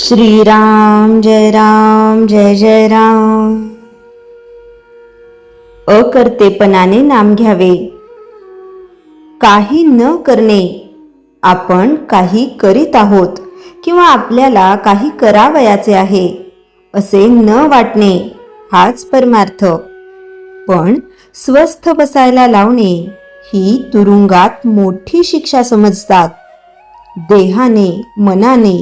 श्रीराम जय राम जय जय राम। अकर्तेपणाने नाम घ्यावे, काही न करणे। आपण काही करीत आहोत किंवा आपल्याला काही करावयाचे आहे असे न वाटणे हाच परमार्थ। पण स्वस्थ बसायला लावणे ही तुरुंगात मोठी शिक्षा समजतात। देहाने मनाने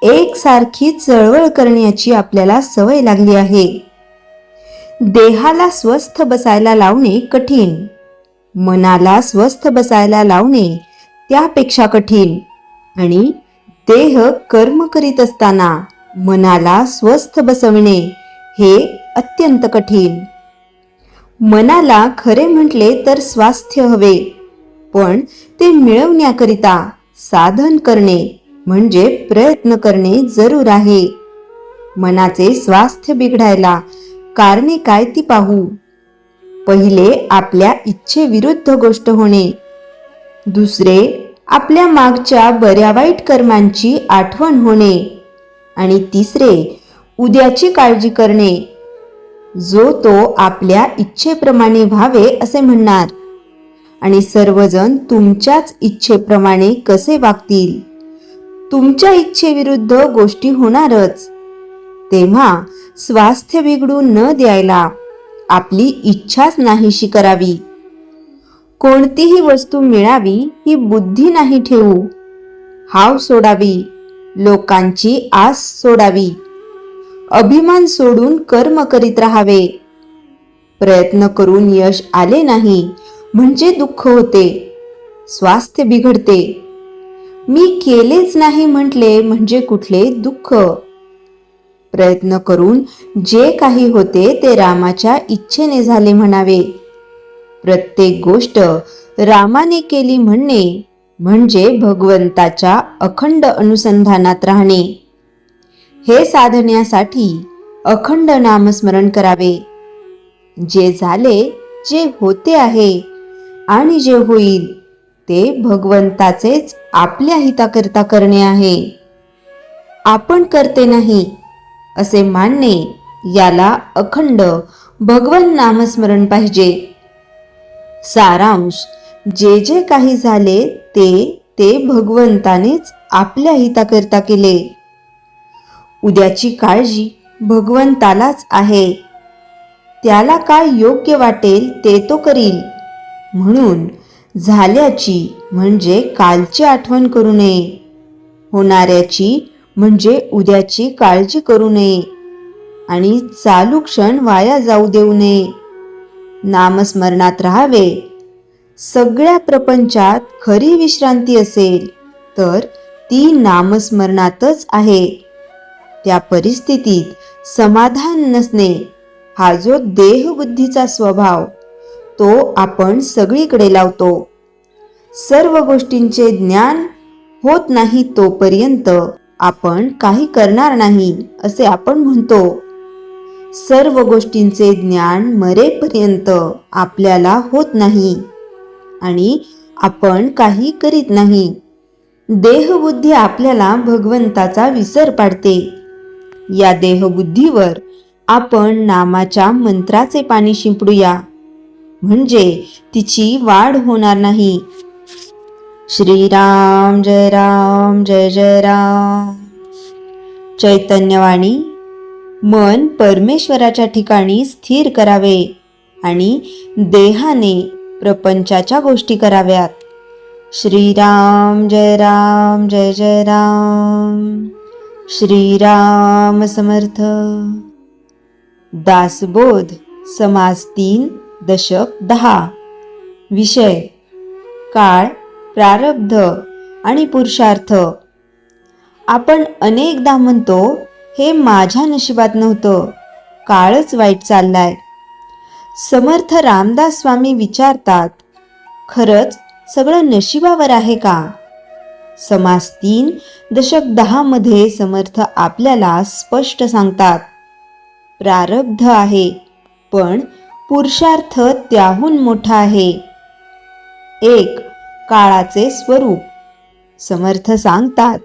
एकसारखी चळवळ करण्याची आपल्याला सवय लागली आहे। देहाला स्वस्थ बसायला लावणे कठीण, मनाला स्वस्थ बसायला लावणे त्यापेक्षा कठीण, आणि देह कर्म करीत असताना मनाला स्वस्थ बसविणे हे अत्यंत कठीण। मनाला खरे म्हटले तर स्वास्थ्य हवे, पण ते मिळवण्याकरिता साधन करणे म्हणजे प्रयत्न करणे जरूर आहे। मनाचे स्वास्थ्य बिघडायला कारणे काय ती पाहू। पहिले आपल्या इच्छेविरुद्ध गोष्ट होणे, दुसरे आपल्या मागच्या बऱ्या वाईट कर्मांची आठवण होणे, आणि तिसरे उद्याची काळजी करणे। जो तो आपल्या इच्छेप्रमाणे व्हावे असे म्हणणार, आणि सर्वजण तुमच्याच इच्छेप्रमाणे कसे वागतील। तुमच्या इच्छेविरुद्ध गोष्टी होणारच। तेव्हा स्वास्थ्य बिघडू न द्यायला आपली इच्छाच नाहीशी करावी। कोणतीही वस्तू मिळावी ही बुद्धी नाही ठेवू। हाव सोडावी, लोकांची आस सोडावी, अभिमान सोडून कर्म करीत राहावे। प्रयत्न करून यश आले नाही म्हणजे दुःख होते, स्वास्थ्य बिघडते। मी केलेच नाही म्हटले म्हणजे कुठले दुःख। प्रयत्न करून जे काही होते ते रामाच्या इच्छेने झाले म्हणावे। प्रत्येक गोष्ट रामाने केली म्हणणे म्हणजे भगवंताच्या अखंड अनुसंधानात राहणे। हे साधण्यासाठी अखंड नामस्मरण करावे। जे झाले, जे होते आहे आणि जे होईल ते भगवंताचेच आपल्या हिताकरिता करणे आहे। आपण करते नाही असे मानणे, याला अखंड भगवन नामस्मरण पाहिजे। सारांश, जे जे काही झाले ते भगवंतानेच आपल्या हिताकरिता केले। उद्याची काळजी भगवंतालाच आहे, त्याला काय योग्य वाटेल ते तो करील। म्हणून झाल्याची म्हणजे कालची आठवण करू नये, होणाऱ्याची म्हणजे उद्याची काळजी करू नये, आणि चालू क्षण वाया जाऊ देऊ नये। नामस्मरणात राहावे। सगळ्या प्रपंचात खरी विश्रांती असेल तर ती नामस्मरणातच आहे। त्या परिस्थितीत समाधान नसणे हा जो देहबुद्धीचा स्वभाव, तो आपण सगळीकडे लावतो। सर्व गोष्टींचे ज्ञान होत नाही तोपर्यंत आपण काही करणार नाही असे आपण म्हणतो। सर्व गोष्टींचे ज्ञान मरेपर्यंत आपल्याला होत नाही आणि आपण काही करीत नाही। देहबुद्धी आपल्याला भगवंताचा विसर पाडते। या देहबुद्धीवर आपण नामाच्या मंत्राचे पाणी शिंपडूया, म्हणजे तिची वाढ होणार नाही। श्रीराम जय राम जय जय राम। चैतन्यवाणी, मन परमेश्वराच्या ठिकाणी स्थिर करावे आणि देहाने प्रपंचाच्या गोष्टी कराव्यात। श्रीराम जय राम जय जय राम। श्रीराम समर्थ। दासबोध, समास 3, दशक 10। विषय काळ, प्रारब्ध आणि पुरुषार्थ। आपण अनेकदा म्हणतो, हे माझ्या नशिबात नव्हतं, काळच वाईट चाललाय। समर्थ रामदास स्वामी विचारतात, खरंच सगळं नशिबावर आहे का? समास 3, दशक 10 मध्ये समर्थ आपल्याला स्पष्ट सांगतात, प्रारब्ध आहे, पण पुरुषार्थ त्याहून मोठा आहे। 1. काळाचे स्वरूप। समर्थ सांगतात,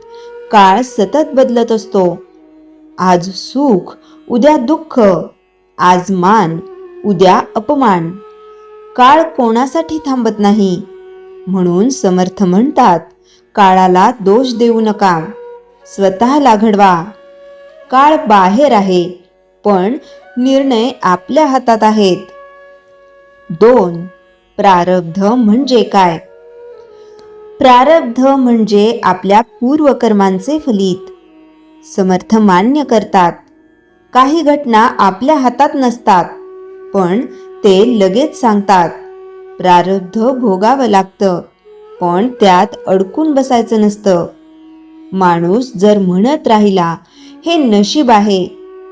काळ सतत बदलत असतो, आज सुख उद्या दुःख, आज मान उद्या अपमान. काळ कोणासाठी थांबत नाही. म्हणून समर्थ म्हणतात, काळाला दोष देऊ नका, स्वतःला घडवा. काळ बाहेर आहे, पण निर्णय आपल्या हातात आहेत. 2. प्रारब्ध म्हणजे काय? प्रारब्ध म्हणजे आपल्या पूर्वकर्मांचे फलित. समर्थ मान्य करतात, काही घटना आपल्या हातात नसतात, पण ते लगेच सांगतात. प्रारब्ध भोगावं लागतं, पण त्यात अडकून बसायचं नसतं. माणूस जर म्हणत राहिला हे नशीब आहे,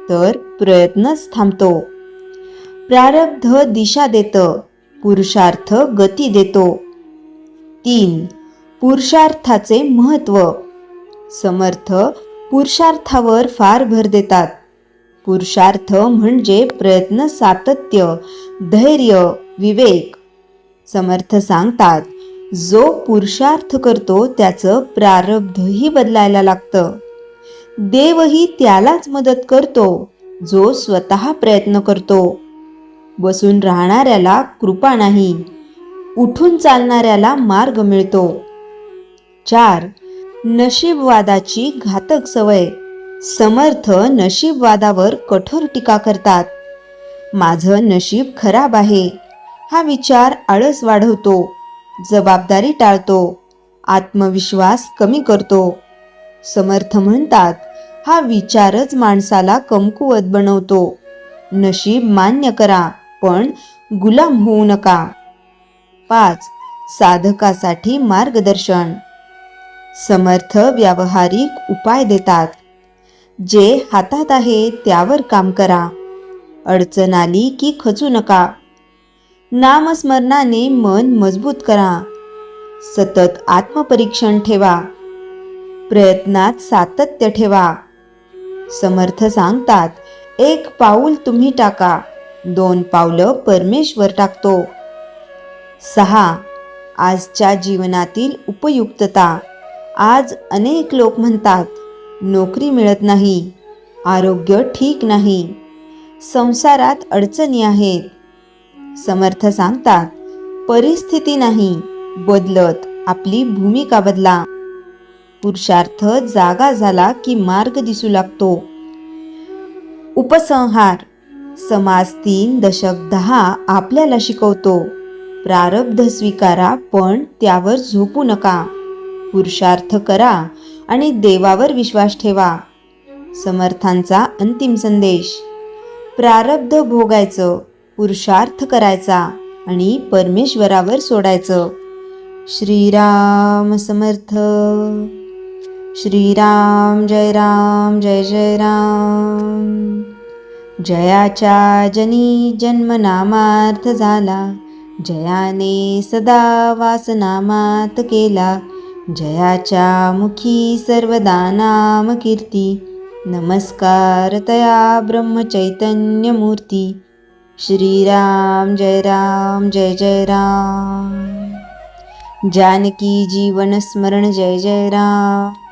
तर प्रयत्नच थांबतो. प्रारब्ध दिशा देतं, पुरुषार्थ गती देतो. 3. पुरुषार्थाचे महत्त्व. समर्थ पुरुषार्थावर फार भर देतात. पुरुषार्थ म्हणजे प्रयत्न, सातत्य, धैर्य, विवेक. समर्थ सांगतात, जो पुरुषार्थ करतो त्याचं प्रारब्धही बदलायला लागतं. देवही त्यालाच मदत करतो जो स्वतः प्रयत्न करतो. बसून राहणाऱ्याला कृपा नाही, उठून चालणाऱ्याला मार्ग मिळतो. 4. नशीबवादाची घातक सवय. समर्थ नशीबवादावर कठोर टीका करतात. माझं नशीब खराब आहे हा विचार आळस वाढवतो, जबाबदारी टाळतो, आत्मविश्वास कमी करतो. समर्थ म्हणतात, हा विचारच माणसाला कमकुवत बनवतो. नशीब मान्य करा, पण गुलाम होऊ नका. 5. साधकासाठी मार्गदर्शन. समर्थ व्यावहारिक उपाय देतात. जे हातात आहे त्यावर काम करा. अडचण आली की खचू नका. नामस्मरणाने मन मजबूत करा. सतत आत्मपरीक्षण ठेवा. प्रयत्नात सातत्य ठेवा. समर्थ सांगतात, 1 पाऊल तुम्ही टाका, 2 पावलं परमेश्वर टाकतो. 6. आजच्या जीवनातील उपयुक्तता. आज अनेक लोक म्हणतात, नोकरी मिळत नाही, आरोग्य ठीक नाही, संसारात अडचणी आहेत. समर्थ सांगतात, परिस्थिती नाही बदलत, आपली भूमिका बदला. पुरुषार्थ जागा झाला की मार्ग दिसू लागतो. उपसंहार. समाज 3 दशक 10 आपल्याला शिकवतो, प्रारब्ध स्वीकारा, पण त्यावर झोपू नका. पुरुषार्थ करा आणि देवावर विश्वास ठेवा. समर्थांचा अंतिम संदेश. प्रारब्ध भोगायचं, पुरुषार्थ करायचा आणि परमेश्वरावर सोडायचं. श्रीराम समर्थ. श्रीराम जय राम जय जय राम. जयाच्या जनी जन्मनामार्थ झाला, जयाने सदा वासनामात केला. जयाच्या मुखी सर्वदा नाम कीर्ती, नमस्कार तया ब्रह्मचैतन्य मूर्ती. श्रीराम जय राम जय जय राम. जानकी जीवन स्मरण जय जय राम.